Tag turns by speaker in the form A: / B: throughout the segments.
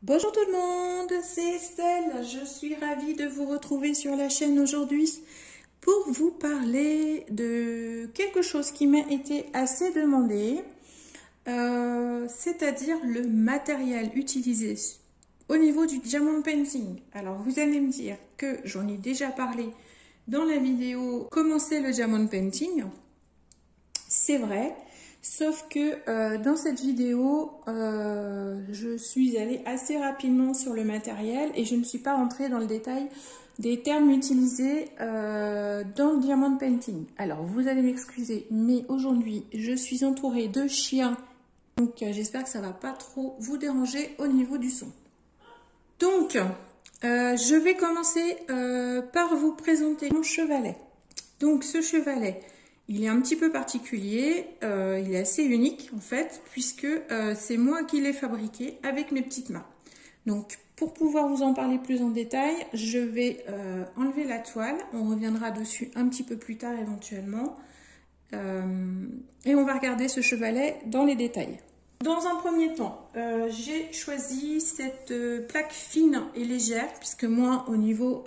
A: Bonjour tout le monde, c'est Estelle, je suis ravie de vous retrouver sur la chaîne aujourd'hui pour vous parler de quelque chose qui m'a été assez demandé, c'est-à-dire le matériel utilisé au niveau du diamond painting. Alors vous allez me dire que j'en ai déjà parlé dans la vidéo comment c'est le diamond painting, c'est vrai. Sauf que dans cette vidéo, je suis allée assez rapidement sur le matériel et je ne suis pas rentrée dans le détail des termes utilisés dans le diamond painting. Alors vous allez m'excuser, mais aujourd'hui je suis entourée de chiens, donc j'espère que ça ne va pas trop vous déranger au niveau du son. Donc je vais commencer par vous présenter mon chevalet. Donc ce chevalet, il est un petit peu particulier, il est assez unique en fait, puisque c'est moi qui l'ai fabriqué avec mes petites mains. Donc pour pouvoir vous en parler plus en détail, je vais enlever la toile, on reviendra dessus un petit peu plus tard éventuellement, et on va regarder ce chevalet dans les détails. Dans un premier temps, j'ai choisi cette plaque fine et légère, puisque moi au niveau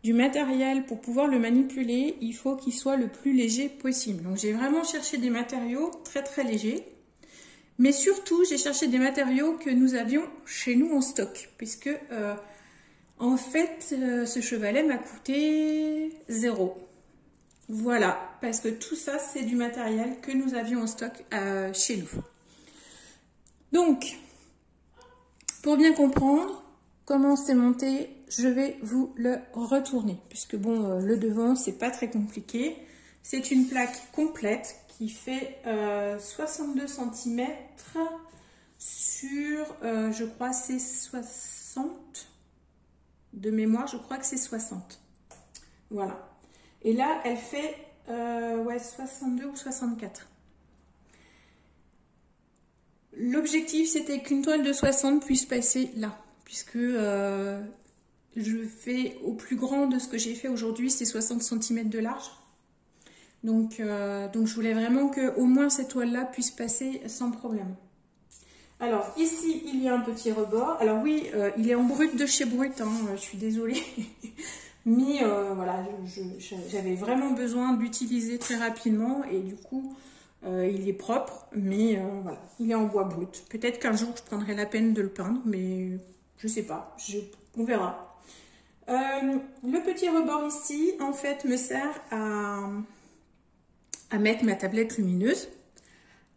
A: du matériel, pour pouvoir le manipuler, il faut qu'il soit le plus léger possible. Donc j'ai vraiment cherché des matériaux très légers, mais surtout j'ai cherché des matériaux que nous avions chez nous en stock, puisque en fait ce chevalet m'a coûté 0. Voilà, parce que tout ça c'est du matériel que nous avions en stock chez nous. Donc, pour bien comprendre comment c'est monté, je vais vous le retourner, puisque bon, le devant, c'est pas très compliqué. C'est une plaque complète qui fait 62 cm sur, je crois, c'est 60. De mémoire, je crois que c'est 60. Voilà. Et là, elle fait ouais, 62 ou 64. L'objectif, c'était qu'une toile de 60 puisse passer là, puisque je fais au plus grand de ce que j'ai fait aujourd'hui, c'est 60 cm de large. Donc je voulais vraiment que au moins cette toile-là puisse passer sans problème. Alors ici, il y a un petit rebord. Alors oui, il est en brut de chez Brut, hein, je suis désolée. Mais voilà, j'avais vraiment besoin d'utiliser très rapidement et du coup... il est propre, mais voilà, il est en bois brut. Peut-être qu'un jour je prendrai la peine de le peindre, mais je sais pas, on verra. Le petit rebord ici, en fait, me sert à mettre ma tablette lumineuse,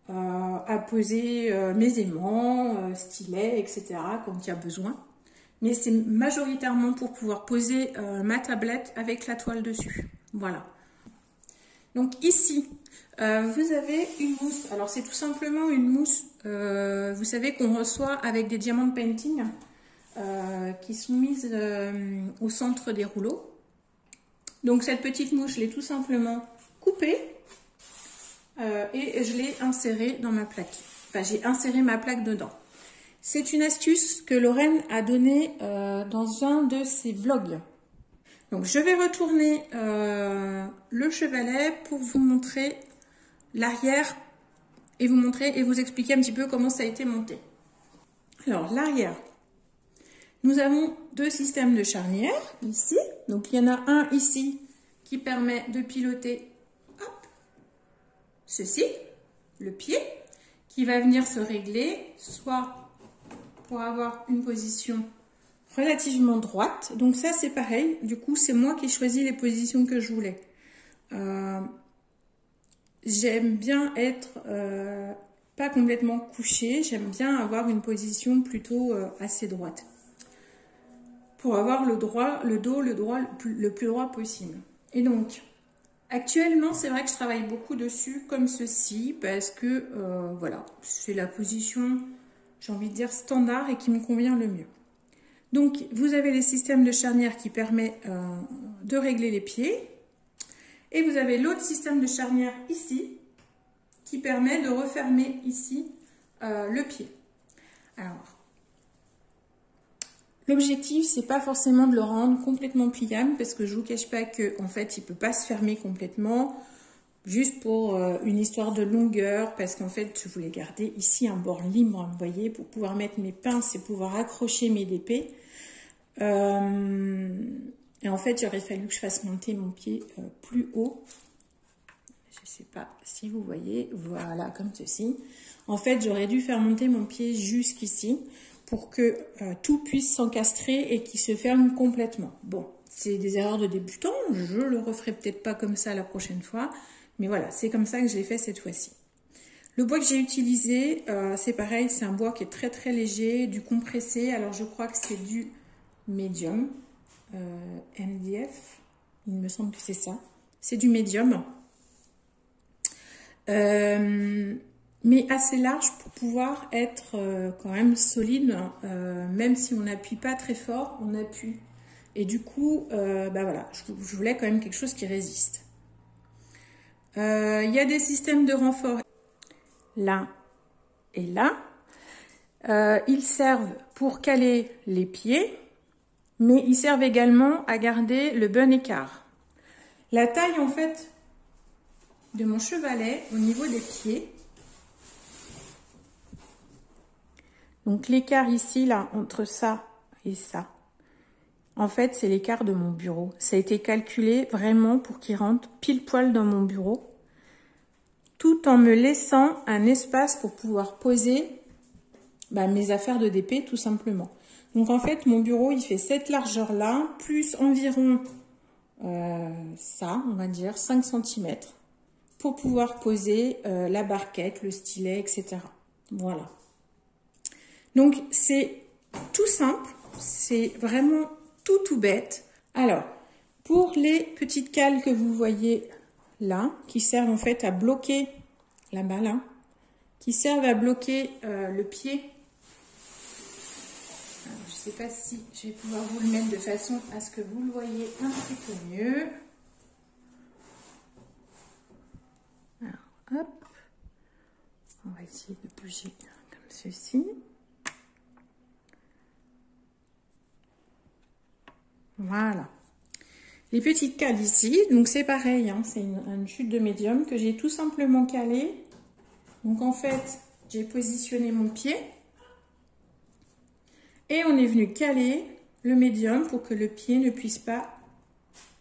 A: à poser mes aimants, stylets, etc. quand il y a besoin. Mais c'est majoritairement pour pouvoir poser ma tablette avec la toile dessus. Voilà. Donc ici, vous avez une mousse. Alors c'est tout simplement une mousse, vous savez, qu'on reçoit avec des diamond painting qui sont mises au centre des rouleaux. Donc cette petite mousse, je l'ai tout simplement coupée et je l'ai insérée dans ma plaque. Enfin, j'ai inséré ma plaque dedans. C'est une astuce que Lorraine a donnée dans un de ses vlogs. Donc je vais retourner le chevalet pour vous montrer l'arrière et vous expliquer un petit peu comment ça a été monté. Alors l'arrière, nous avons deux systèmes de charnières ici. Donc il y en a un ici qui permet de piloter hop, ceci, le pied, qui va venir se régler soit pour avoir une position relativement droite. Donc ça c'est pareil, du coup c'est moi qui ai choisi les positions que je voulais. J'aime bien être pas complètement couchée, j'aime bien avoir une position plutôt assez droite. Pour avoir le dos le plus droit possible. Et donc, actuellement, c'est vrai que je travaille beaucoup dessus comme ceci, parce que voilà, c'est la position, j'ai envie de dire, standard et qui me convient le mieux. Donc, vous avez les systèmes de charnière qui permettent de régler les pieds. Et vous avez l'autre système de charnière ici, qui permet de refermer ici le pied. Alors, l'objectif, c'est pas forcément de le rendre complètement pliable, parce que je vous cache pas que en fait, il peut pas se fermer complètement. juste pour une histoire de longueur, parce qu'en fait, je voulais garder ici un bord libre, vous voyez, pour pouvoir mettre mes pinces et pouvoir accrocher mes DP. Et en fait, il aurait fallu que je fasse monter mon pied plus haut. Je ne sais pas si vous voyez, voilà, comme ceci. En fait, j'aurais dû faire monter mon pied jusqu'ici pour que tout puisse s'encastrer et qu'il se ferme complètement. Bon, c'est des erreurs de débutant, je le referai peut-être pas comme ça la prochaine fois, mais voilà, c'est comme ça que je l'ai fait cette fois-ci. Le bois que j'ai utilisé, c'est pareil, c'est un bois qui est très très léger, du compressé, alors je crois que c'est du médium, MDF, il me semble que c'est ça, c'est du médium. Mais assez large pour pouvoir être quand même solide, même si on n'appuie pas très fort, on appuie. Et du coup, bah voilà, je voulais quand même quelque chose qui résiste. Il y a des systèmes de renfort là et là. Ils servent pour caler les pieds, mais ils servent également à garder le bon écart. La taille en fait de mon chevalet au niveau des pieds, donc l'écart ici, là, entre ça et ça, en fait, c'est l'écart de mon bureau. Ça a été calculé vraiment pour qu'il rentre pile poil dans mon bureau, tout en me laissant un espace pour pouvoir poser mes affaires de DP, tout simplement. Donc, en fait, mon bureau, il fait cette largeur-là, plus environ ça, on va dire, 5 cm, pour pouvoir poser la barquette, le stylet, etc. Voilà. Donc, c'est tout simple, c'est vraiment tout bête. Alors, pour les petites cales que vous voyez là, qui servent en fait à bloquer, là-bas là, qui servent à bloquer le pied. Alors, je ne sais pas si je vais pouvoir vous le mettre de façon à ce que vous le voyez un petit peu mieux. Alors, hop, on va essayer de bouger comme ceci. Voilà. Les petites cales ici, donc c'est pareil, hein, c'est une chute de médium que j'ai tout simplement calée. Donc en fait, j'ai positionné mon pied et on est venu caler le médium pour que le pied ne puisse pas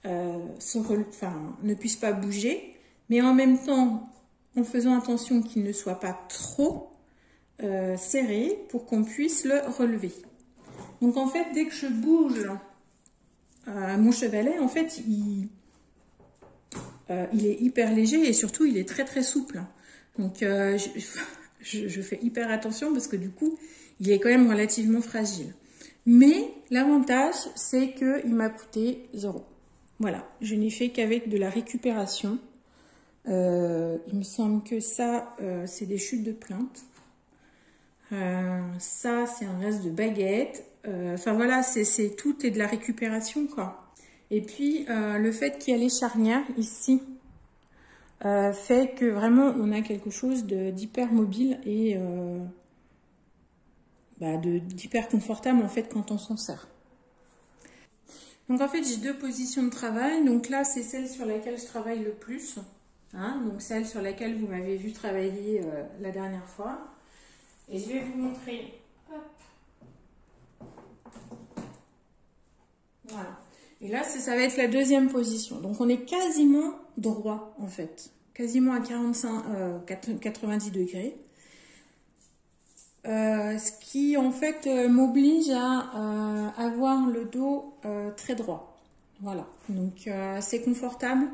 A: ne puisse pas bouger, mais en même temps en faisant attention qu'il ne soit pas trop serré pour qu'on puisse le relever. Donc en fait, dès que je bouge mon chevalet, en fait, il est hyper léger et surtout, il est très souple. Donc, je fais hyper attention parce que du coup, il est quand même relativement fragile. Mais l'avantage, c'est qu'il m'a coûté 0. Voilà, je n'ai fait qu'avec de la récupération. Il me semble que ça, c'est des chutes de plinthe. Ça, c'est un reste de baguette. Enfin voilà, tout est de la récupération, quoi. Et puis, le fait qu'il y a les charnières ici fait que vraiment, on a quelque chose d'hyper mobile et d'hyper confortable, en fait, quand on s'en sert. Donc, en fait, j'ai deux positions de travail. Donc là, c'est celle sur laquelle je travaille le plus. Hein, donc, celle sur laquelle vous m'avez vu travailler la dernière fois. Et je vais vous montrer. Hop. Voilà. Et là, ça va être la deuxième position. Donc, on est quasiment droit, en fait. Quasiment à 90 degrés. Ce qui, en fait, m'oblige à avoir le dos très droit. Voilà. Donc, c'est confortable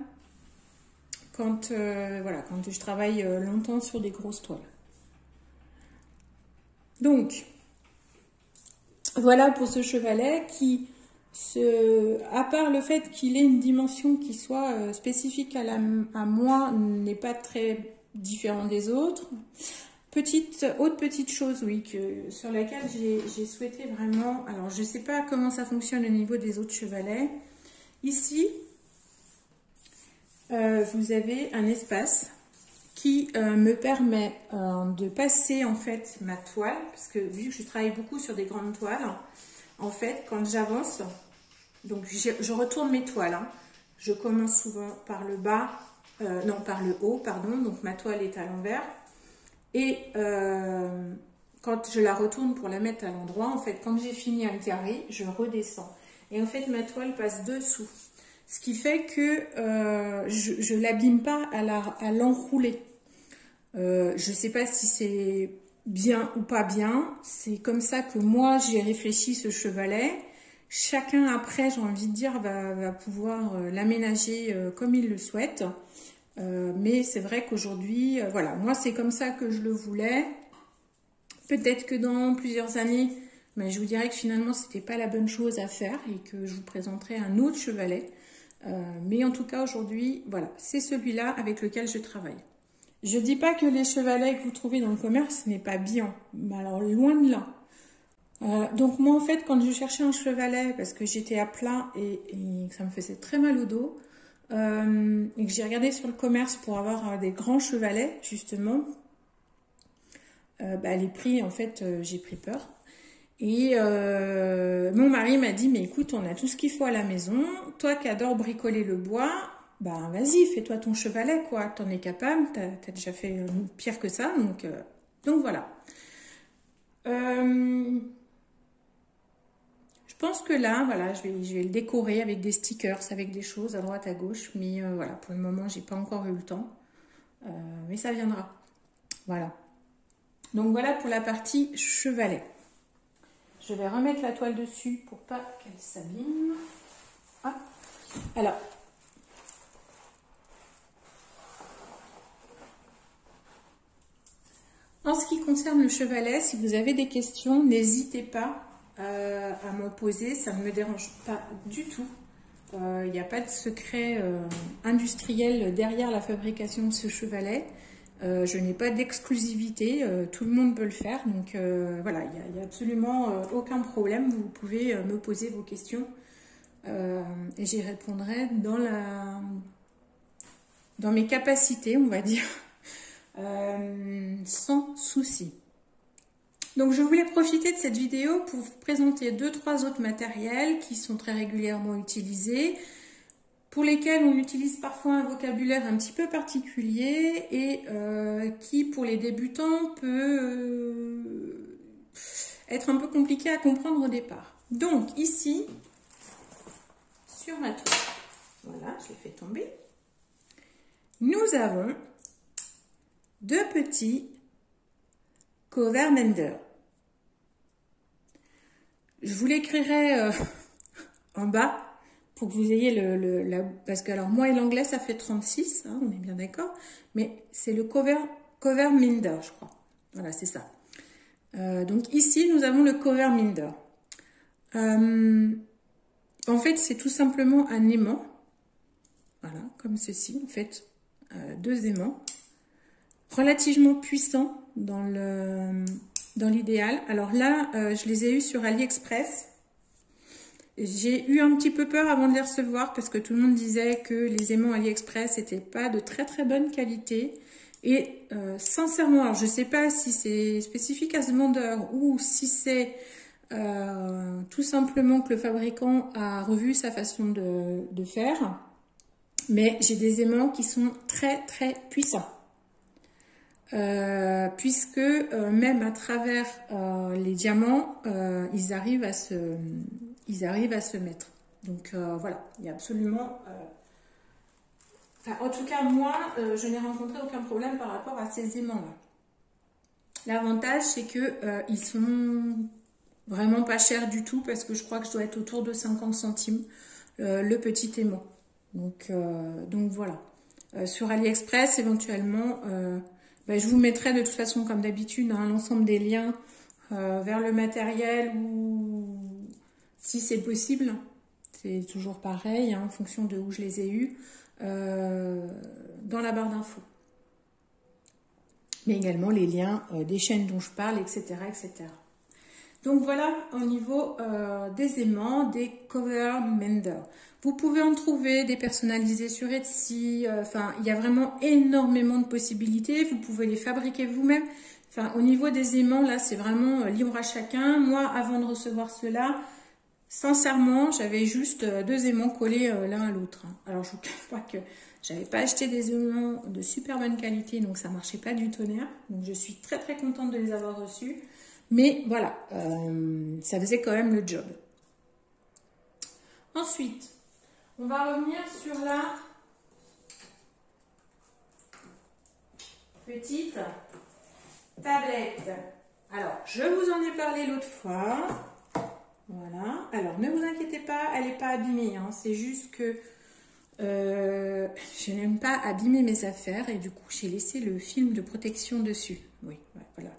A: quand je travaille longtemps sur des grosses toiles. Donc, voilà pour ce chevalet qui, à part le fait qu'il ait une dimension qui soit spécifique à moi, n'est pas très différent des autres. Autre petite chose, oui, sur laquelle j'ai souhaité vraiment... Alors, je ne sais pas comment ça fonctionne au niveau des autres chevalets. Ici, vous avez un espace qui me permet de passer en fait ma toile, parce que vu que je travaille beaucoup sur des grandes toiles, en fait quand j'avance, donc je retourne mes toiles, hein. Je commence souvent par le bas non, par le haut, pardon, donc ma toile est à l'envers. Et quand je la retourne pour la mettre à l'endroit, en fait, quand j'ai fini un carré, je redescends. Et en fait, ma toile passe dessous. Ce qui fait que je ne l'abîme pas à l'enrouler. Je ne sais pas si c'est bien ou pas bien. C'est comme ça que moi, j'ai réfléchi ce chevalet. Chacun, après, j'ai envie de dire, va pouvoir l'aménager comme il le souhaite. Mais c'est vrai qu'aujourd'hui, voilà, moi, c'est comme ça que je le voulais. Peut-être que dans plusieurs années, mais je vous dirais que finalement, c'était pas la bonne chose à faire et que je vous présenterai un autre chevalet. Mais en tout cas, aujourd'hui, voilà, c'est celui-là avec lequel je travaille. Je dis pas que les chevalets que vous trouvez dans le commerce n'est pas bien, mais alors loin de là. Donc moi, en fait, quand je cherchais un chevalet, parce que j'étais à plat et que ça me faisait très mal au dos, et que j'ai regardé sur le commerce pour avoir des grands chevalets, justement, les prix, en fait, j'ai pris peur. Et mon mari m'a dit, mais écoute, on a tout ce qu'il faut à la maison. Toi qui adores bricoler le bois, vas-y, fais-toi ton chevalet, quoi. T'en es capable, t'as déjà fait pire que ça, donc voilà. Je pense que là, voilà, je vais le décorer avec des stickers, avec des choses à droite, à gauche. Mais voilà, pour le moment, j'ai pas encore eu le temps. Mais ça viendra. Voilà. Donc voilà pour la partie chevalet. Je vais remettre la toile dessus pour pas qu'elle s'abîme. Ah. Alors, en ce qui concerne le chevalet, si vous avez des questions, n'hésitez pas à m'en poser. Ça ne me dérange pas du tout. Il n'y a pas de secret industriel derrière la fabrication de ce chevalet. Je n'ai pas d'exclusivité, tout le monde peut le faire, donc voilà, il n'y a absolument aucun problème. Vous pouvez me poser vos questions et j'y répondrai dans mes capacités, on va dire, sans souci. Donc je voulais profiter de cette vidéo pour vous présenter 2-3 autres matériels qui sont très régulièrement utilisés, pour lesquels on utilise parfois un vocabulaire un petit peu particulier et qui, pour les débutants, peut être un peu compliqué à comprendre au départ. Donc, ici, sur ma toile, voilà, je l'ai fait tomber, nous avons 2 petits cover mender. Je vous l'écrirai en bas, pour que vous ayez parce que alors moi et l'anglais ça fait 36, hein, on est bien d'accord, mais c'est le cover minder, je crois. Voilà, c'est ça. Donc ici nous avons le cover minder. En fait, c'est tout simplement un aimant, voilà, comme ceci, en fait, 2 aimants, relativement puissants dans l'idéal. Alors là, je les ai eus sur AliExpress. J'ai eu un petit peu peur avant de les recevoir parce que tout le monde disait que les aimants AliExpress n'étaient pas de très très bonne qualité. Et sincèrement, alors je ne sais pas si c'est spécifique à ce vendeur ou si c'est tout simplement que le fabricant a revu sa façon de faire. Mais j'ai des aimants qui sont très très puissants. Puisque même à travers les diamants, ils arrivent à se mettre. Donc voilà, il y a absolument... en tout cas, moi, je n'ai rencontré aucun problème par rapport à ces aimants-là. L'avantage, c'est que ils sont vraiment pas chers du tout, parce que je crois que je dois être autour de 50 centimes le petit aimant. Donc voilà. Sur AliExpress, éventuellement... je vous mettrai de toute façon, comme d'habitude, hein, l'ensemble des liens vers le matériel ou si c'est possible. C'est toujours pareil, hein, en fonction de où je les ai eus, dans la barre d'infos. Mais également les liens des chaînes dont je parle, etc. etc. Donc voilà au niveau des aimants, des cover mender. Vous pouvez en trouver des personnalisés sur Etsy. Enfin, il y a vraiment énormément de possibilités. Vous pouvez les fabriquer vous-même. Enfin, au niveau des aimants, là, c'est vraiment libre à chacun. Moi, avant de recevoir cela, sincèrement, j'avais juste 2 aimants collés l'un à l'autre. Alors, je ne vous cache pas que J'avais pas acheté des aimants de super bonne qualité, donc ça marchait pas du tonnerre. Donc je suis très très contente de les avoir reçus. Mais voilà, ça faisait quand même le job. Ensuite, on va revenir sur la petite tablette. Alors, je vous en ai parlé l'autre fois. Voilà. Alors, ne vous inquiétez pas, elle n'est pas abîmée. Hein. C'est juste que je n'aime pas abîmer mes affaires et du coup, j'ai laissé le film de protection dessus. Oui, ouais, voilà.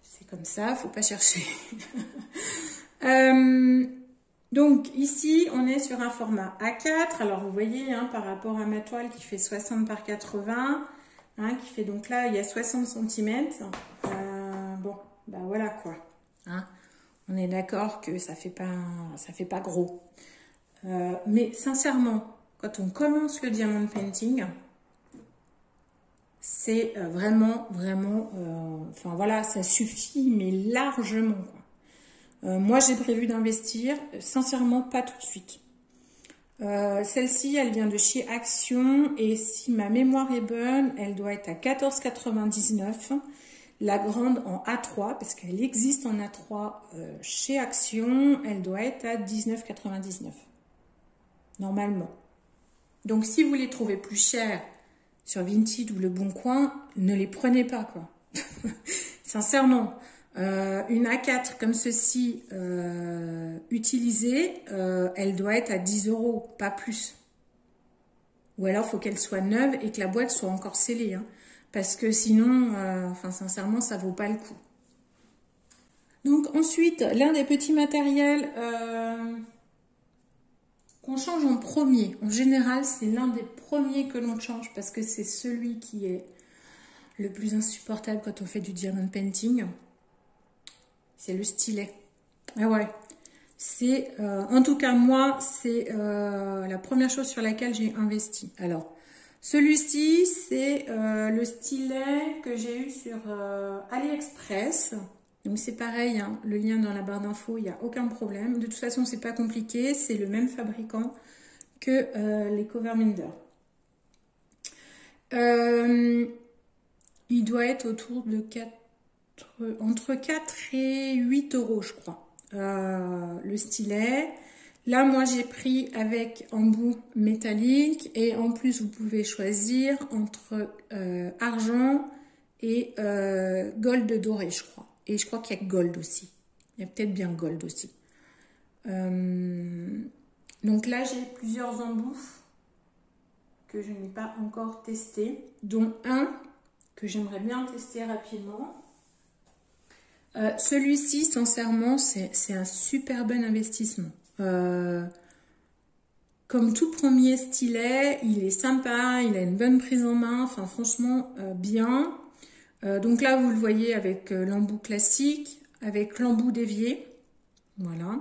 A: C'est comme ça, faut pas chercher. Donc, ici, on est sur un format A4. Alors, vous voyez, hein, par rapport à ma toile qui fait 60 par 80, hein, qui fait donc là, il y a 60 cm. Bon, bah voilà quoi. Hein. On est d'accord que ça fait pas gros. Mais sincèrement, quand on commence le diamond painting, c'est vraiment, enfin voilà, ça suffit, mais largement quoi. Moi, j'ai prévu d'investir, sincèrement, pas tout de suite. Celle-ci, elle vient de chez Action et si ma mémoire est bonne, elle doit être à 14,99 €. La grande en A3, parce qu'elle existe en A3 chez Action, elle doit être à 19,99 €. Normalement. Donc, si vous les trouvez plus chères sur Vinted ou Le Bon Coin, ne les prenez pas, quoi. Sincèrement, une A4 comme ceci, utilisée, elle doit être à 10 €, pas plus. Ou alors, il faut qu'elle soit neuve et que la boîte soit encore scellée, hein. Parce que sinon, enfin sincèrement, ça vaut pas le coup. Donc ensuite, l'un des petits matériels qu'on change en premier. En général, c'est l'un des premiers que l'on change parce que c'est celui qui est le plus insupportable quand on fait du diamond painting. C'est le stylet. Ah ouais. C'est, en tout cas moi, c'est la première chose sur laquelle j'ai investi. Alors. Celui-ci, c'est le stylet que j'ai eu sur AliExpress. Donc c'est pareil, hein, le lien dans la barre d'infos, il n'y a aucun problème. De toute façon, c'est pas compliqué, c'est le même fabricant que les Coverminder. Il doit être autour de entre 4 et 8 € je crois, le stylet. Là, moi, j'ai pris avec embout métallique et en plus, vous pouvez choisir entre argent et gold doré, je crois. Et je crois qu'il y a gold aussi. Il y a peut-être bien gold aussi. Donc là, j'ai plusieurs embouts que je n'ai pas encore testés, dont un que j'aimerais bien tester rapidement. Celui-ci, sincèrement, c'est un super bon investissement. Comme tout premier stylet, il est sympa, il a une bonne prise en main, enfin franchement bien. Donc là vous le voyez avec l'embout classique, avec l'embout dévié, voilà.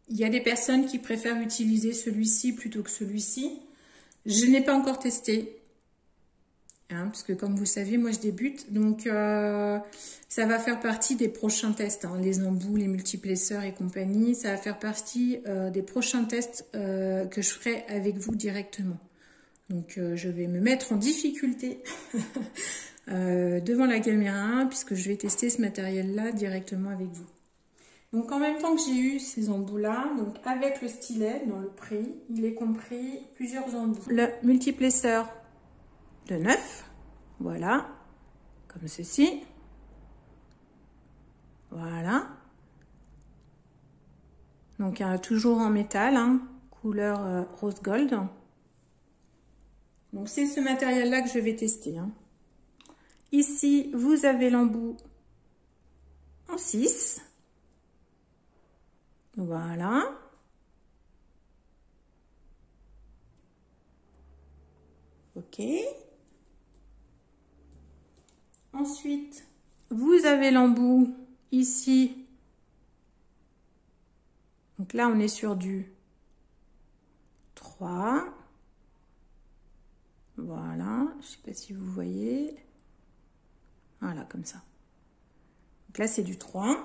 A: Il y a des personnes qui préfèrent utiliser celui-ci plutôt que celui-ci. Je n'ai pas encore testé. Hein, parce que comme vous savez, moi je débute, donc ça va faire partie des prochains tests, hein, les embouts, les multiplaceurs et compagnie, ça va faire partie des prochains tests que je ferai avec vous directement. Donc je vais me mettre en difficulté devant la caméra, puisque je vais tester ce matériel-là directement avec vous. Donc en même temps que j'ai eu ces embouts-là, donc avec le stylet dans le prix, il est compris plusieurs embouts. Le multiplaceur de 9, voilà, comme ceci, voilà, donc toujours en métal, hein, couleur rose gold. Donc c'est ce matériel là que je vais tester, hein. Ici vous avez l'embout en 6, voilà. Ok. Ensuite, vous avez l'embout ici. Donc là, on est sur du 3. Voilà, je ne sais pas si vous voyez. Voilà, comme ça. Donc là, c'est du 3.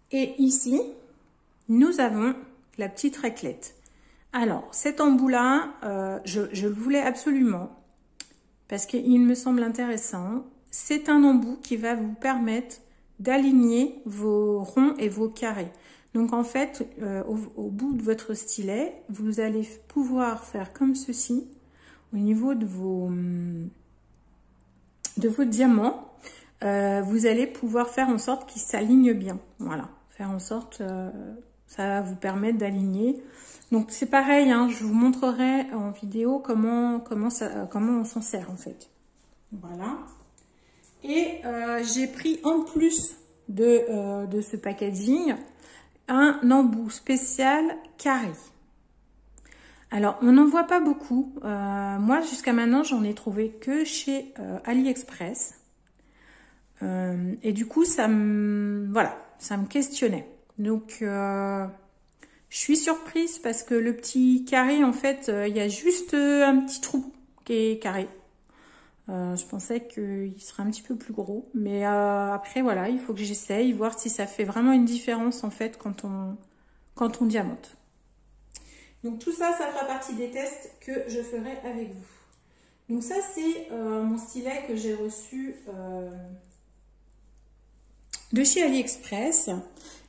A: Et ici, nous avons la petite raclette. Alors, cet embout-là, je le voulais absolument parce qu'il me semble intéressant. C'est un embout qui va vous permettre d'aligner vos ronds et vos carrés. Donc, en fait, au bout de votre stylet, vous allez pouvoir faire comme ceci au niveau de vos diamants. Vous allez pouvoir faire en sorte qu'ils s'alignent bien. Voilà, faire en sorte, ça va vous permettre d'aligner. Donc c'est pareil, hein, je vous montrerai en vidéo comment on s'en sert en fait. Voilà. Et j'ai pris en plus de ce packaging un embout spécial carré. Alors on n'en voit pas beaucoup. Moi jusqu'à maintenant j'en ai trouvé que chez AliExpress. Et du coup ça me questionnait. Donc je suis surprise parce que le petit carré, en fait, il y a juste un petit trou qui est carré. Je pensais qu'il serait un petit peu plus gros. Mais après, voilà, il faut que j'essaye, voir si ça fait vraiment une différence, en fait, quand on diamante. Donc tout ça, ça fera partie des tests que je ferai avec vous. Donc ça, c'est mon stylet que j'ai reçu de chez AliExpress.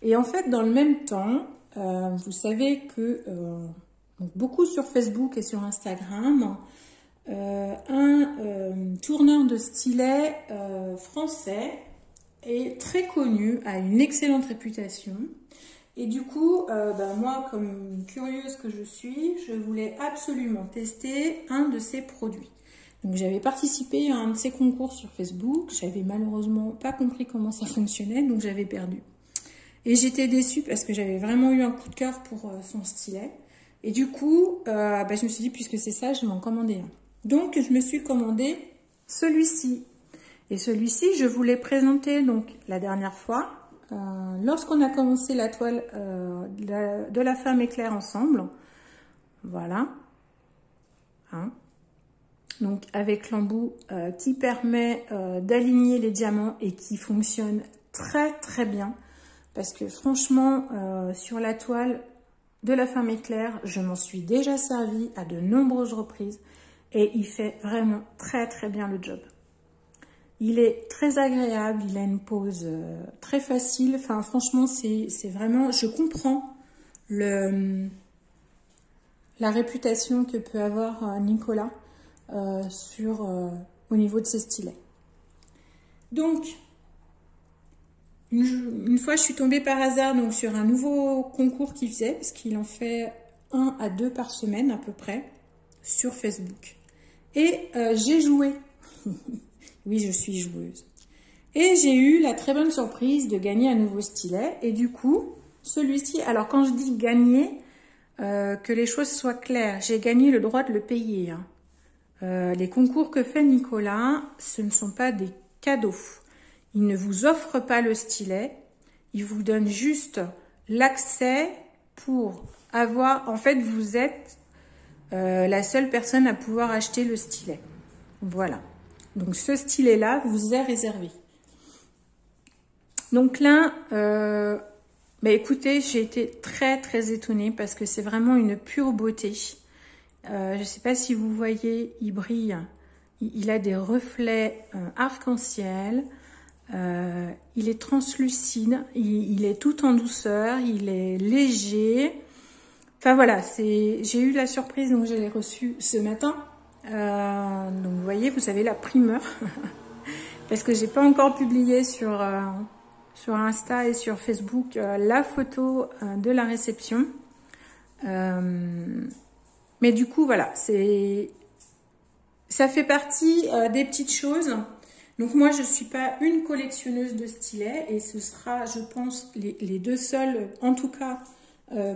A: Et en fait, dans le même temps, vous savez que beaucoup sur Facebook et sur Instagram, un tourneur de stylet français est très connu, a une excellente réputation. Et du coup, moi, comme curieuse que je suis, je voulais absolument tester un de ses produits. Donc j'avais participé à un de ses concours sur Facebook. J'avais malheureusement pas compris comment ça fonctionnait, donc j'avais perdu. Et j'étais déçue parce que j'avais vraiment eu un coup de cœur pour son stylet. Et du coup, je me suis dit, puisque c'est ça, je vais m'en commander un. Donc, je me suis commandé celui-ci. Et celui-ci, je vous l'ai présenté donc la dernière fois. Lorsqu'on a commencé la toile de la femme éclair ensemble. Voilà. Hein. Donc, avec l'embout qui permet d'aligner les diamants et qui fonctionne très très bien. Parce que franchement, sur la toile de la femme éclair, je m'en suis déjà servi à de nombreuses reprises. Et il fait vraiment très très bien le job. Il est très agréable, il a une pose très facile. Enfin franchement, c'est vraiment... Je comprends la réputation que peut avoir Nicolas au niveau de ses stylets. Donc... Une fois, je suis tombée par hasard donc, sur un nouveau concours qu'il faisait, parce qu'il en fait 1 à 2 par semaine à peu près, sur Facebook. Et j'ai joué. Oui, je suis joueuse. Et j'ai eu la très bonne surprise de gagner un nouveau stylet. Et du coup, celui-ci, alors quand je dis gagner, que les choses soient claires, j'ai gagné le droit de le payer. Hein. Les concours que fait Nicolas, ce ne sont pas des cadeaux. Il ne vous offre pas le stylet, il vous donne juste l'accès pour avoir... En fait, vous êtes la seule personne à pouvoir acheter le stylet. Voilà. Donc, ce stylet-là vous est réservé. Donc là, écoutez, j'ai été très, très étonnée parce que c'est vraiment une pure beauté. Je ne sais pas si vous voyez, il brille. Il a des reflets arc-en-ciel. Il est translucide, il est tout en douceur, il est léger. Enfin voilà, j'ai eu la surprise, donc je l'ai reçu ce matin. Donc vous voyez, vous avez la primeur. Parce que j'ai pas encore publié sur Insta et sur Facebook la photo de la réception. Mais du coup, voilà, ça fait partie des petites choses. Donc moi, je ne suis pas une collectionneuse de stylets et ce sera, je pense, les deux seuls, en tout cas,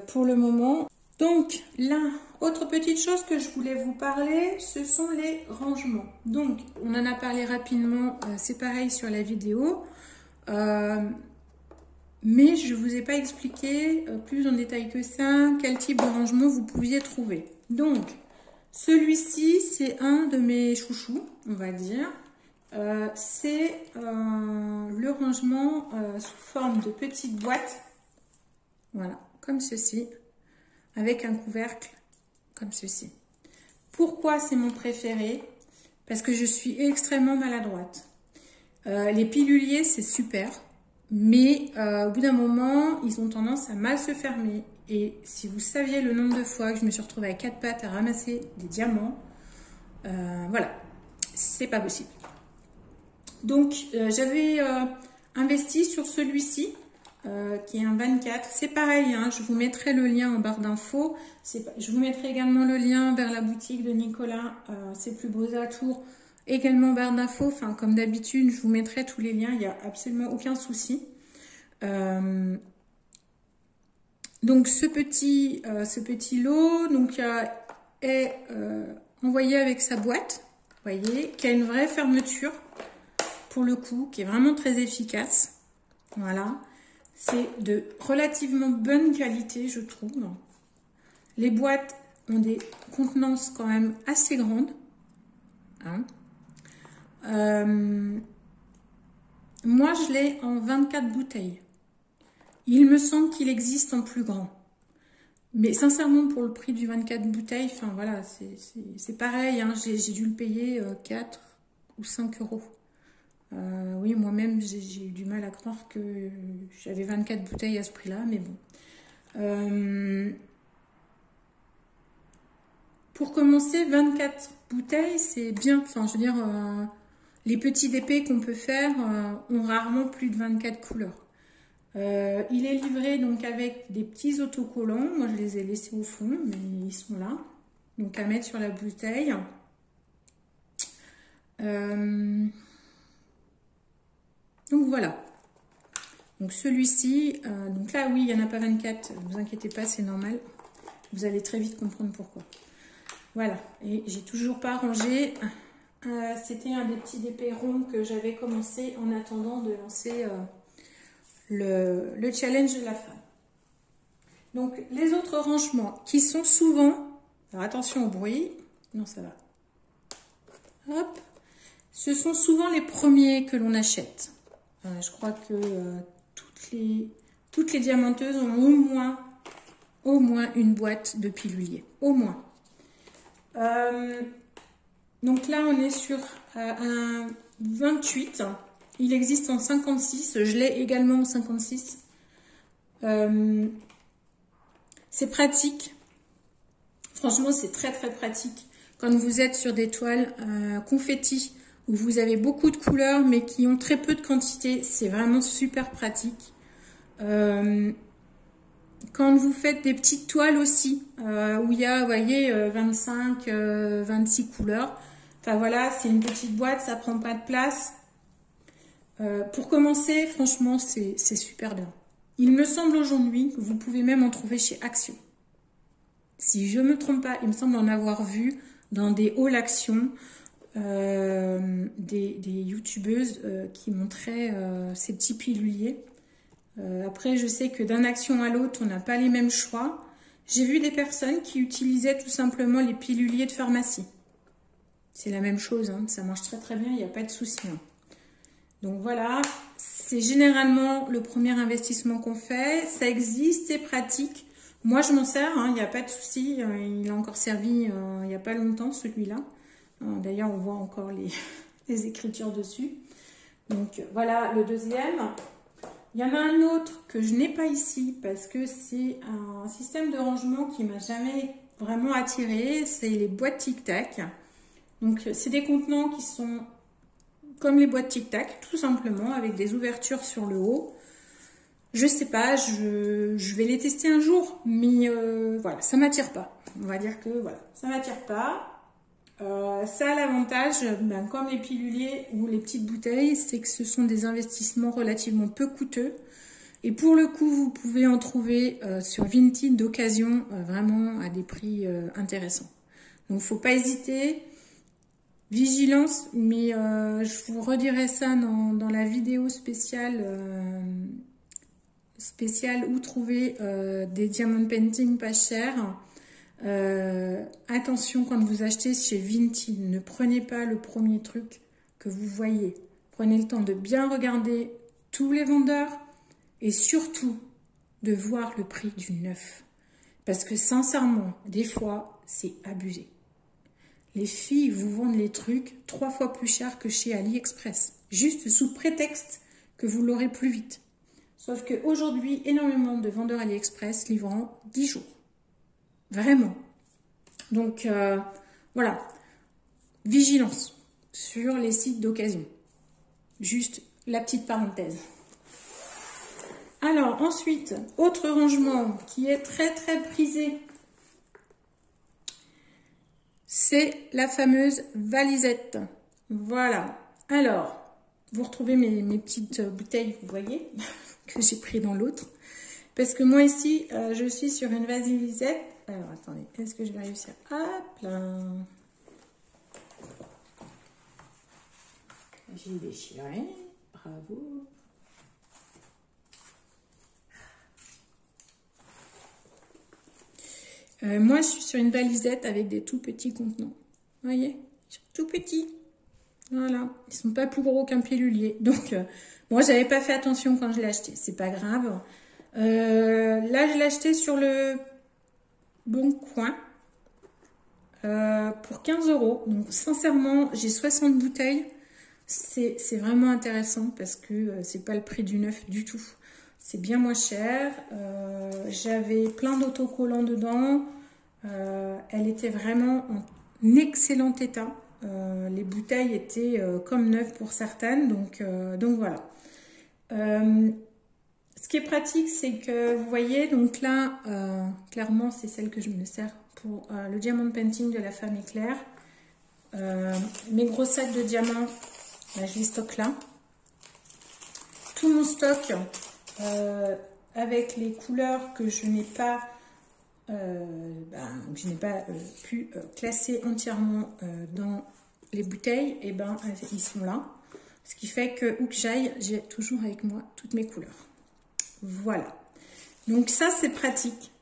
A: pour le moment. Donc là, autre petite chose que je voulais vous parler, ce sont les rangements. Donc, on en a parlé rapidement, c'est pareil sur la vidéo. Mais je ne vous ai pas expliqué plus en détail que ça, quel type de rangement vous pouviez trouver. Donc, celui-ci, c'est un de mes chouchous, on va dire. C'est le rangement sous forme de petite boîte, voilà, comme ceci, avec un couvercle comme ceci. Pourquoi c'est mon préféré? Parce que je suis extrêmement maladroite. Les piluliers, c'est super, mais au bout d'un moment, ils ont tendance à mal se fermer. Et si vous saviez le nombre de fois que je me suis retrouvée à quatre pattes à ramasser des diamants, voilà, c'est pas possible. Donc, j'avais investi sur celui-ci, qui est un 24. C'est pareil, hein, je vous mettrai le lien en barre d'infos. Je vous mettrai également le lien vers la boutique de Nicolas, C'est plus beaux atours, également en barre d'infos. Enfin, comme d'habitude, je vous mettrai tous les liens, il n'y a absolument aucun souci. Donc, ce petit lot donc, est envoyé avec sa boîte, vous voyez, qui a une vraie fermeture, pour le coup, qui est vraiment très efficace. Voilà. C'est de relativement bonne qualité, je trouve. Les boîtes ont des contenances quand même assez grandes. Hein. Moi, je l'ai en 24 bouteilles. Il me semble qu'il existe en plus grand. Mais sincèrement, pour le prix du 24 bouteilles, enfin voilà, c'est pareil. Hein, j'ai dû le payer 4 ou 5 euros. Oui, moi-même, j'ai eu du mal à croire que j'avais 24 bouteilles à ce prix-là, mais bon. Pour commencer, 24 bouteilles, c'est bien. Enfin, je veux dire, les petits DP qu'on peut faire ont rarement plus de 24 couleurs. Il est livré donc avec des petits autocollants. Moi, je les ai laissés au fond, mais ils sont là. Donc, à mettre sur la bouteille. Donc voilà, donc celui-ci, donc là oui il n'y en a pas 24, ne vous inquiétez pas, c'est normal, vous allez très vite comprendre pourquoi. Voilà, et j'ai toujours pas rangé, c'était un des petits DP ronds que j'avais commencé en attendant de lancer le challenge de la femme. Donc les autres rangements qui sont souvent, alors attention au bruit, non ça va, hop, ce sont souvent les premiers que l'on achète. Je crois que toutes les diamanteuses ont au moins une boîte de pilulier. Au moins. Donc là, on est sur un 28. Il existe en 56. Je l'ai également en 56. C'est pratique. Franchement, c'est très très pratique. Quand vous êtes sur des toiles confetti, où vous avez beaucoup de couleurs mais qui ont très peu de quantité, c'est vraiment super pratique. Quand vous faites des petites toiles aussi, où il y a, vous voyez, 25, 26 couleurs, enfin voilà, c'est une petite boîte, ça prend pas de place. Pour commencer, franchement, c'est super bien. Il me semble aujourd'hui que vous pouvez même en trouver chez Action. Si je me trompe pas, il me semble en avoir vu dans des hauls Action, des youtubeuses qui montraient ces petits piluliers. Après, je sais que d'un Action à l'autre, on n'a pas les mêmes choix. J'ai vu des personnes qui utilisaient tout simplement les piluliers de pharmacie. C'est la même chose, hein, ça marche très très bien, il n'y a pas de souci. Hein. Donc voilà, c'est généralement le premier investissement qu'on fait. Ça existe, c'est pratique. Moi, je m'en sers, il n'y a pas de souci. Il a encore servi il n'y a pas longtemps, celui-là. D'ailleurs, on voit encore les écritures dessus. Donc, voilà le deuxième. Il y en a un autre que je n'ai pas ici parce que c'est un système de rangement qui m'a jamais vraiment attiré. C'est les boîtes Tic Tac. Donc, c'est des contenants qui sont comme les boîtes Tic Tac, tout simplement, avec des ouvertures sur le haut. Je sais pas, je vais les tester un jour, mais voilà, ça m'attire pas. On va dire que voilà, ça m'attire pas. Ça a l'avantage, comme les piluliers ou les petites bouteilles, c'est que ce sont des investissements relativement peu coûteux. Et pour le coup, vous pouvez en trouver sur Vinted d'occasion, vraiment à des prix intéressants. Donc, faut pas hésiter. Vigilance, mais je vous redirai ça dans la vidéo spéciale où trouver des diamond painting pas chers. Attention quand vous achetez chez Vinted, ne prenez pas le premier truc que vous voyez. Prenez le temps de bien regarder tous les vendeurs et surtout de voir le prix du neuf. Parce que sincèrement, des fois, c'est abusé. Les filles vous vendent les trucs 3 fois plus cher que chez AliExpress, juste sous prétexte que vous l'aurez plus vite. Sauf qu'aujourd'hui, énormément de vendeurs AliExpress livrent en 10 jours. Vraiment. Donc, voilà. Vigilance sur les sites d'occasion. Juste la petite parenthèse. Alors, ensuite, autre rangement qui est très très prisé, c'est la fameuse valisette. Voilà. Alors, vous retrouvez mes petites bouteilles, vous voyez, que j'ai pris dans l'autre. Parce que moi ici, je suis sur une valisette. Alors, attendez, est-ce que je vais réussir? Hop là. J'ai déchiré. Bravo. Moi, je suis sur une valisette avec des tout petits contenants. Vous voyez? Ils sont tout petits. Voilà. Ils sont pas plus gros qu'un pilulier. Donc, moi, j'avais pas fait attention quand je l'ai acheté. C'est pas grave. Là, je l'ai acheté sur le Bon Coin pour 15 €. Donc, sincèrement, j'ai 60 bouteilles. C'est vraiment intéressant parce que c'est pas le prix du neuf du tout. C'est bien moins cher. J'avais plein d'autocollants dedans. Elle était vraiment en excellent état. Les bouteilles étaient comme neuves pour certaines. Donc voilà. Ce qui est pratique, c'est que vous voyez, donc là, clairement, c'est celle que je me sers pour le diamond painting de la femme éclair. Mes gros sacs de diamants, là, je les stocke là. Tout mon stock avec les couleurs que je n'ai pas, pu classer entièrement dans les bouteilles, et ben ils sont là. Ce qui fait que où que j'aille, j'ai toujours avec moi toutes mes couleurs. Voilà. Donc ça, c'est pratique.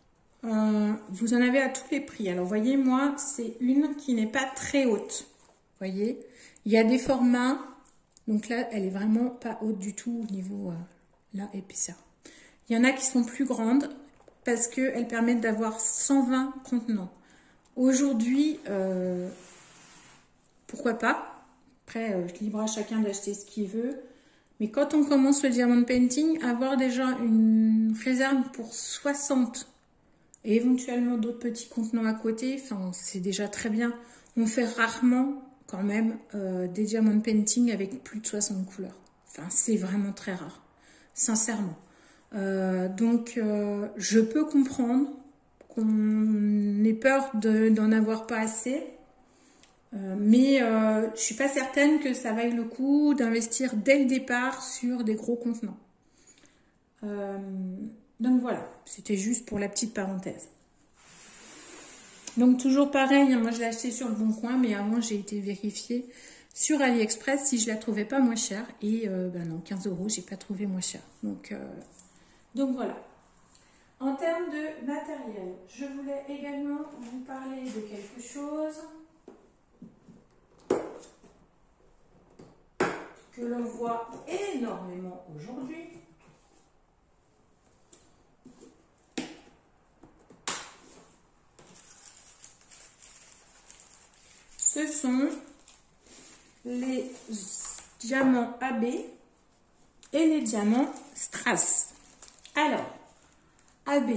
A: Vous en avez à tous les prix. Alors, voyez, moi, c'est une qui n'est pas très haute. Voyez, il y a des formats. Donc là, elle est vraiment pas haute du tout au niveau là et puis ça. Il y en a qui sont plus grandes parce qu'elles permettent d'avoir 120 contenants. Aujourd'hui, pourquoi pas? Après, libre à chacun d'acheter ce qu'il veut. Mais quand on commence le diamond painting, avoir déjà une réserve pour 60 et éventuellement d'autres petits contenants à côté, enfin, c'est déjà très bien. On fait rarement quand même des diamond painting avec plus de 60 couleurs. Enfin, c'est vraiment très rare, sincèrement. Donc, je peux comprendre qu'on ait peur d'en avoir pas assez. Mais je suis pas certaine que ça vaille le coup d'investir dès le départ sur des gros contenants. Donc voilà, c'était juste pour la petite parenthèse. Donc toujours pareil, moi je l'ai acheté sur le Bon Coin, mais avant j'ai été vérifier sur AliExpress si je la trouvais pas moins chère. Et non, 15 €, j'ai pas trouvé moins cher. Donc voilà. En termes de matériel, je voulais également vous parler de quelque chose que l'on voit énormément aujourd'hui. Ce sont les diamants AB et les diamants Strass. Alors, AB,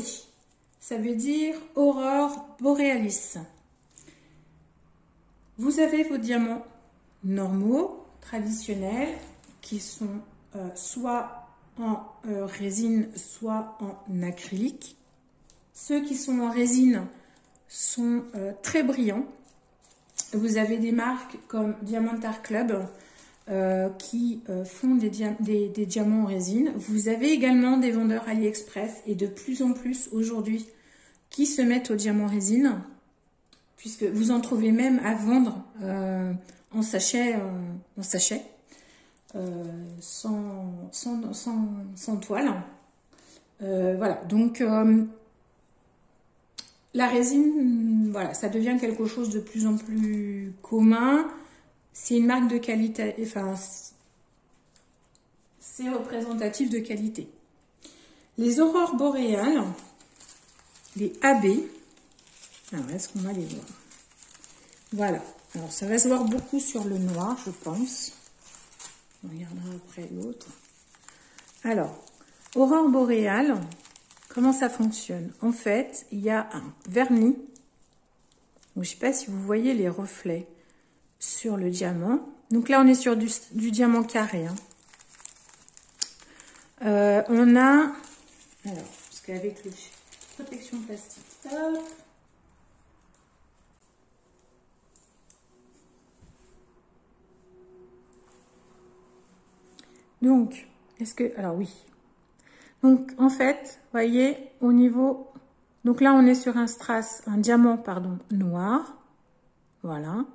A: ça veut dire Aurore Borealis. Vous avez vos diamants normaux, traditionnels, qui sont soit en résine, soit en acrylique. Ceux qui sont en résine sont très brillants. Vous avez des marques comme Diamond Art Club qui font des diamants en résine. Vous avez également des vendeurs AliExpress et de plus en plus aujourd'hui qui se mettent au diamant résine, puisque vous en trouvez même à vendre en sachet, sans toile. Voilà, donc la résine, voilà, ça devient quelque chose de plus en plus commun. C'est une marque de qualité, enfin, c'est représentatif de qualité. Les aurores boréales, les AB, Alors, est-ce qu'on va les voir? Voilà. Alors, ça va se voir beaucoup sur le noir, je pense. On regardera après l'autre. Alors, aurore boréale, comment ça fonctionne? En fait, il y a un vernis. Je ne sais pas si vous voyez les reflets sur le diamant. Donc là, on est sur du diamant carré. Hein. On a... Alors, parce qu'avec le protection plastique, hop. Donc, est-ce que... Alors oui. Donc, en fait, vous voyez, au niveau... Donc là, on est sur un strass, un diamant, pardon, noir. Voilà.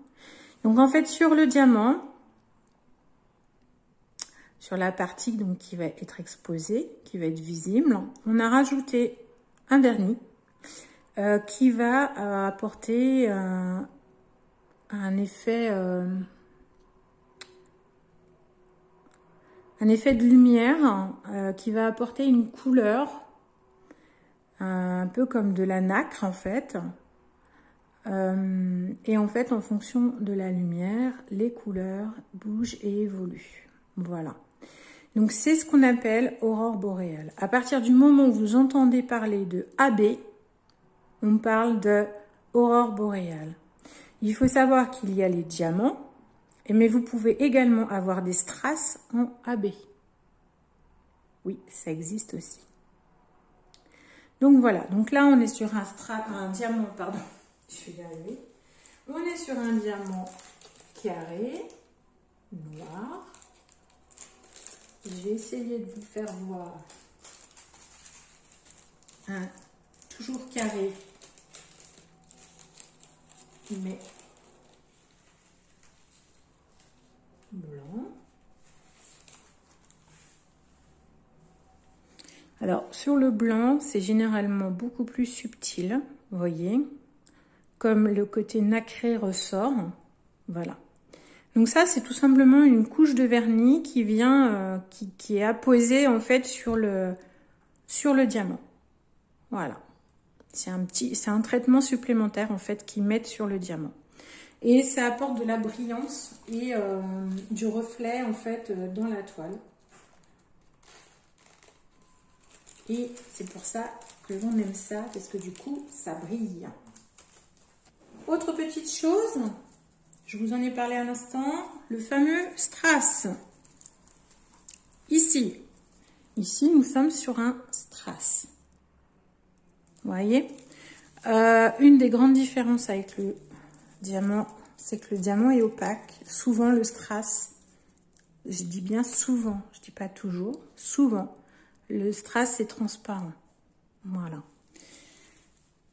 A: Donc, en fait, sur le diamant, sur la partie donc, qui va être exposée, qui va être visible, on a rajouté un vernis qui va apporter un effet de lumière qui va apporter une couleur un peu comme de la nacre en fait. Et en fait, en fonction de la lumière, les couleurs bougent et évoluent. Voilà. Donc, c'est ce qu'on appelle aurore boréale. À partir du moment où vous entendez parler de AB, on parle de aurore boréale. Il faut savoir qu'il y a les diamants, mais vous pouvez également avoir des strass en AB. Oui, ça existe aussi. Donc voilà, donc là on est sur un diamant, pardon, je vais y arriver. On est sur un diamant carré, noir. Je vais essayer de vous faire voir un toujours carré, mais blanc. Alors, sur le blanc, c'est généralement beaucoup plus subtil, vous voyez, comme le côté nacré ressort, voilà. Donc ça, c'est tout simplement une couche de vernis qui vient, qui est apposée en fait sur le diamant. Voilà. C'est un traitement supplémentaire en fait qu'ils mettent sur le diamant. Et ça apporte de la brillance et du reflet en fait dans la toile. Et c'est pour ça que l'on aime ça, parce que du coup, ça brille. Autre petite chose, je vous en ai parlé à l'instant, le fameux strass. Ici, nous sommes sur un strass. Vous voyez, une des grandes différences avec le diamant, c'est que le diamant est opaque. Souvent, le strass, je dis bien souvent, je dis pas toujours, souvent, le strass est transparent. Voilà.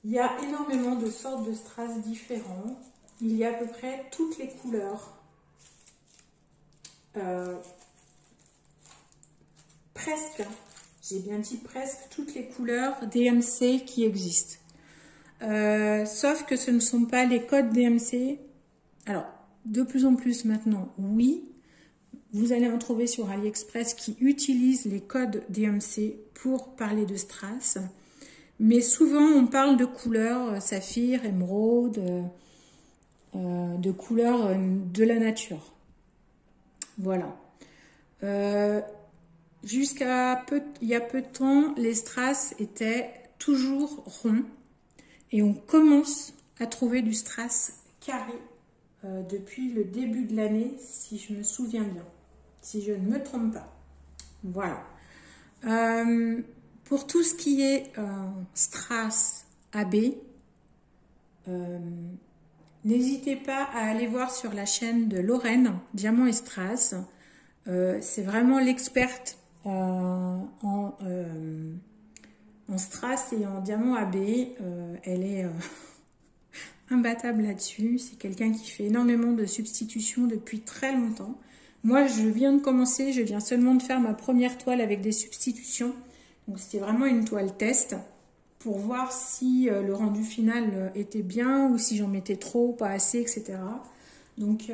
A: Il y a énormément de sortes de strass différents. Il y a à peu près toutes les couleurs. Presque, j'ai bien dit presque toutes les couleurs DMC qui existent. Sauf que ce ne sont pas les codes DMC. Alors, de plus en plus maintenant, oui. Vous allez en trouver sur AliExpress qui utilisent les codes DMC pour parler de strass. Mais souvent, on parle de couleurs saphir, émeraude, de couleurs de la nature. Voilà. Jusqu'à il y a peu de temps, les strass étaient toujours ronds. Et on commence à trouver du strass carré depuis le début de l'année, si je me souviens bien. Si je ne me trompe pas. Voilà. Pour tout ce qui est strass AB, n'hésitez pas à aller voir sur la chaîne de Lorraine, Diamant et Strass. C'est vraiment l'experte en strass et en diamant AB. Elle est imbattable là-dessus. C'est quelqu'un qui fait énormément de substitutions depuis très longtemps. Moi, je viens de commencer, je viens seulement de faire ma première toile avec des substitutions. Donc, c'était vraiment une toile test pour voir si le rendu final était bien ou si j'en mettais trop, pas assez, etc. Donc,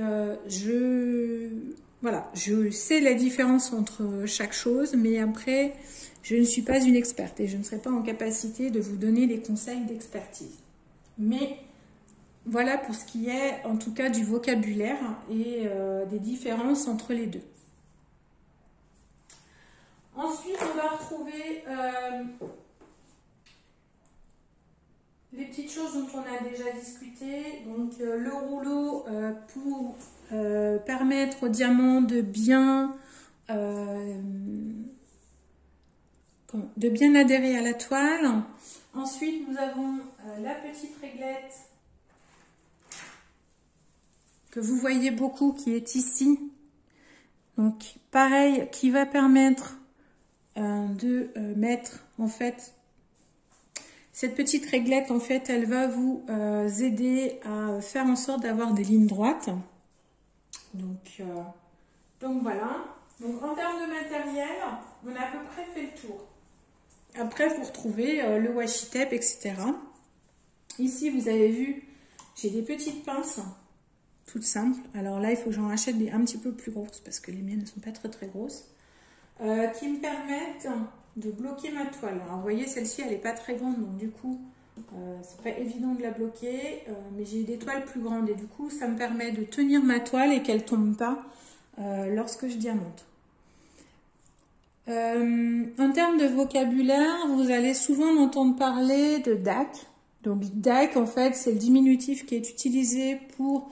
A: voilà, je sais la différence entre chaque chose, mais après, je ne suis pas une experte et je ne serai pas en capacité de vous donner des conseils d'expertise. Mais voilà pour ce qui est en tout cas du vocabulaire et des différences entre les deux. Ensuite, on va retrouver les petites choses dont on a déjà discuté. Donc le rouleau pour permettre au diamant de bien adhérer à la toile. Ensuite, nous avons la petite réglette que vous voyez beaucoup qui est ici. Donc pareil, qui va permettre de mettre en fait cette petite réglette, en fait elle va vous aider à faire en sorte d'avoir des lignes droites. Donc voilà. Donc en termes de matériel, on a à peu près fait le tour. Après vous retrouvez le washi tape, etc. Ici vous avez vu, j'ai des petites pinces toutes simples. Alors là il faut que j'en achète des un petit peu plus grosses parce que les miennes ne sont pas très grosses. Qui me permettent de bloquer ma toile. Alors vous voyez, celle-ci elle n'est pas très grande, donc du coup c'est pas évident de la bloquer, mais j'ai des toiles plus grandes et du coup ça me permet de tenir ma toile et qu'elle tombe pas lorsque je diamante. En termes de vocabulaire, vous allez souvent entendre parler de DAC. Donc DAC en fait c'est le diminutif qui est utilisé pour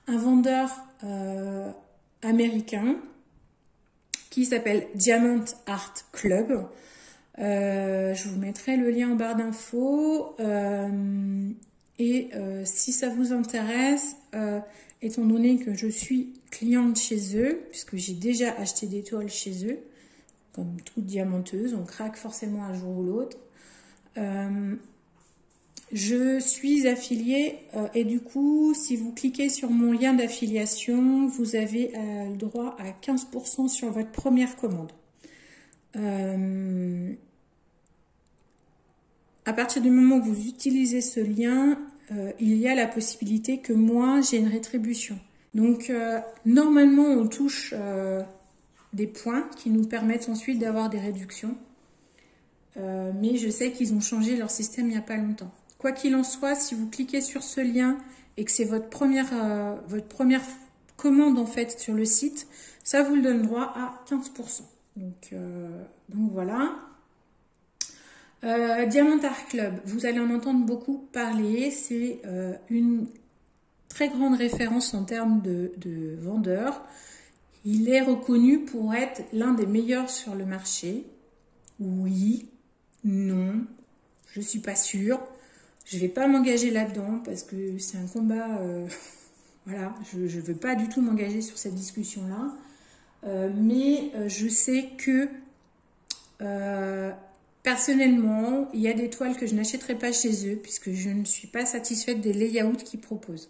A: un vendeur américain qui s'appelle Diamond Art Club. Je vous mettrai le lien en barre d'infos. Si ça vous intéresse, étant donné que je suis cliente chez eux, puisque j'ai déjà acheté des toiles chez eux, comme toute diamanteuse, on craque forcément un jour ou l'autre. Je suis affiliée et du coup, si vous cliquez sur mon lien d'affiliation, vous avez le droit à 15% sur votre première commande. À partir du moment où vous utilisez ce lien, il y a la possibilité que moi, j'ai une rétribution. Donc, normalement, on touche des points qui nous permettent ensuite d'avoir des réductions. Mais je sais qu'ils ont changé leur système il n'y a pas longtemps. Quoi qu'il en soit, si vous cliquez sur ce lien et que c'est votre première commande en fait sur le site, ça vous le donne droit à 15%. Donc voilà. Diamond Art Club, vous allez en entendre beaucoup parler. C'est une très grande référence en termes de vendeurs. Il est reconnu pour être l'un des meilleurs sur le marché. Oui, non, je suis pas sûre. Je vais pas m'engager là-dedans parce que c'est un combat. Voilà, je ne veux pas du tout m'engager sur cette discussion-là. Mais je sais que personnellement, il y a des toiles que je n'achèterai pas chez eux puisque je ne suis pas satisfaite des layouts qu'ils proposent.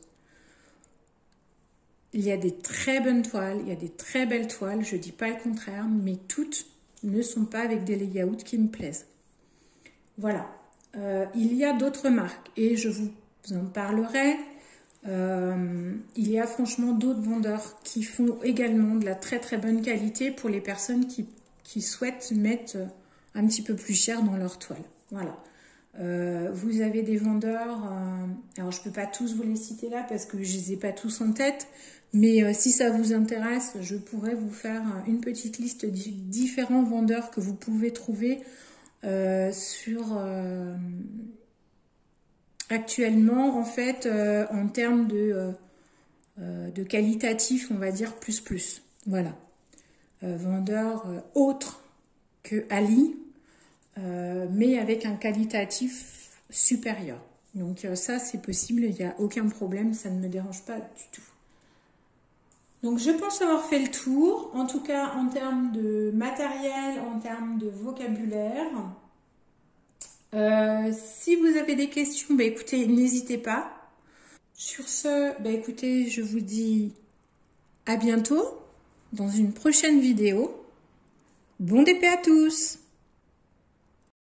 A: Il y a des très bonnes toiles, il y a des très belles toiles, je ne dis pas le contraire, mais toutes ne sont pas avec des layouts qui me plaisent. Voilà. Il y a d'autres marques et je vous en parlerai. Il y a franchement d'autres vendeurs qui font également de la très très bonne qualité pour les personnes qui souhaitent mettre un petit peu plus cher dans leur toile. Voilà. Vous avez des vendeurs, alors je ne peux pas tous vous les citer là parce que je ne les ai pas tous en tête, mais si ça vous intéresse, je pourrais vous faire une petite liste de différents vendeurs que vous pouvez trouver actuellement en fait en termes de qualitatif, on va dire plus. Voilà. Vendeurs autres que Ali, mais avec un qualitatif supérieur. Donc ça c'est possible, il n'y a aucun problème, ça ne me dérange pas du tout. Donc je pense avoir fait le tour, en tout cas en termes de matériel, en termes de vocabulaire. Si vous avez des questions, écoutez, n'hésitez pas. Sur ce, écoutez, je vous dis à bientôt dans une prochaine vidéo. Bon DP à tous!